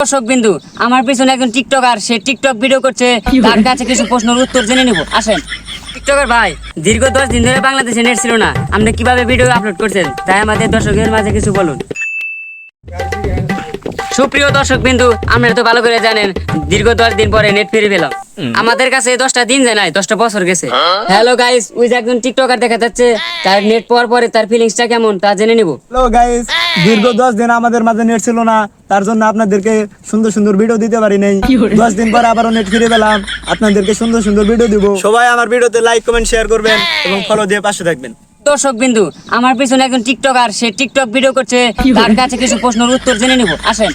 দর্শক বিন্দু, আমার পিছনে একজন টিকটকার, সে টিকটক ভিডিও করছে। তার কাছে কিছু প্রশ্নের উত্তর জেনে নিব, আসেন। টিকটকার ভাই, দীর্ঘ 10 দিন ধরে বাংলাদেশে নেট ছিল না, আপনি কিভাবে ভিডিও আপলোড করছেন, তাই আমাদের দর্শকের মাঝে কিছু বলুন। সুপ্রিয় দর্শক বিন্দু, আপনারা তো ভালো করে জানেন দীর্ঘ 10 দিন পরে নেট ফিরে পেলাম। আমাদের কাছে 10টা দিন যায় নাই, 10টা বছর গেছে। হ্যালো গাইস, ওই যে একজন টিকটকার দেখা যাচ্ছে, তার নেট পাওয়ার পরে তার ফিলিংসটা কেমন তা জেনে নিব। হ্যালো গাইস, দীর্ঘ 10 দিন আমাদের মাঝে নেট ছিল না, তার জন্য আপনাদেরকে সুন্দর সুন্দর ভিডিও দিতে পারি নাই। 10 দিন পরে আবারও নেট ফিরে পেলাম, আপনাদেরকে সুন্দর সুন্দর ভিডিও দিব। সবাই আমার ভিডিওতে লাইক কমেন্ট শেয়ার করবেন এবং ফলো দিয়ে পাশে থাকবেন। দর্শক বিন্দু, আমার পিছনে একজন টিকটকার, সে টিকটক ভিডিও করছে। তার কাছে কিছু প্রশ্নের উত্তর জেনে নিব, আসেন।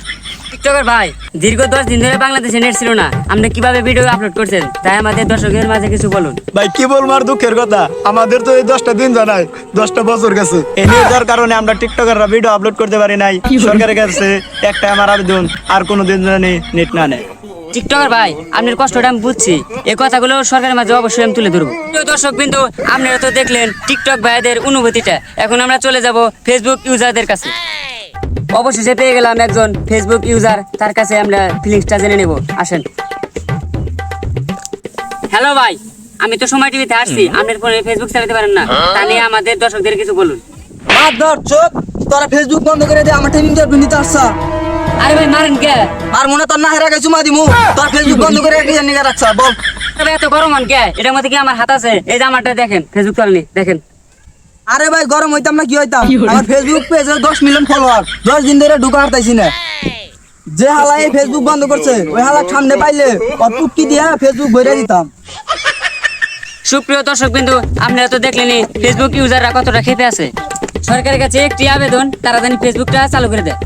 টিকটকার ভাই, দীর্ঘ 10 দিন ধরে বাংলাদেশে নেট ছিল না, আপনি কিভাবে ভিডিও আপলোড করছেন, তাই আমাদের দর্শকের মাঝে কিছু বলুন। ভাই কি বলবো, আর দুঃখের কথা, আমাদের তো এই 10টা দিন জানাই, 10টা বছর গেছে। এই নেট যার কারণে আমরা টিকটকাররা ভিডিও আপলোড করতে পারি নাই। সরকারের কাছে একটা আমার আবেদন, আর কোনোদিন জানি নেট না নেয়। টিকটকার ভাই, আপনার কষ্টটা আমি বুঝছি, এই কথাগুলো সরকারের মাঝে অবশ্যই আমি তুলে ধরবো। প্রিয় দর্শক বিন্দু, আপনারা তো দেখলেন টিকটক ভাইদের অনুভূতিটা। এখন আমরা চলে যাব ফেসবুক ইউজারদের কাছে। অবশেষে পেয়ে গেলাম একজন ফেসবুক ইউজার, তার কাছে আমরা ফিলিংসটা জেনে নেব, আসেন। হ্যালো ভাই, আমি তো সময় টিভিতে আসছি, আপনার ফোনে ফেসবুক চালাতে পারেন না, তা নিয়ে আমাদের দর্শকদের কিছু বলুন। ধর চোখ, তোরা ফেসবুক বন্ধ করে দে, আমার ট্রেনিং ইন্টারভিউ নিতে আসছা। আরে ভাই মারেন কে? আর মনে তোর না হেরা গেছু মা দিমু, তোর ফেসবুক বন্ধ করে কি জানি রাখছা বল। তবে এত গরম হন কে? এটার মধ্যে কি আমার হাত আছে? এই যে আমারটা দেখেন, ফেসবুক চালানি দেখেন। আরে ভাই গরম হইতাম না কি হইতাম, আমার ফেসবুক পেজে 10 মিলিয়ন ফলোয়ার, 10 দিন ধরে ঢুকা হারতাইছি না। যে হালা এই ফেসবুক বন্ধ করছে, ওই হালা সামনে পাইলে ওর টুটকি দিয়া ফেসবুক ভরে দিতাম। সুপ্রিয় দর্শক বিন্দু, আপনারা তো দেখলেনই ফেসবুক ইউজাররা কতটা ক্ষেপে আছে। সরকারের কাছে একটি আবেদন, তারা যেন ফেসবুকটা চালু করে দেয়।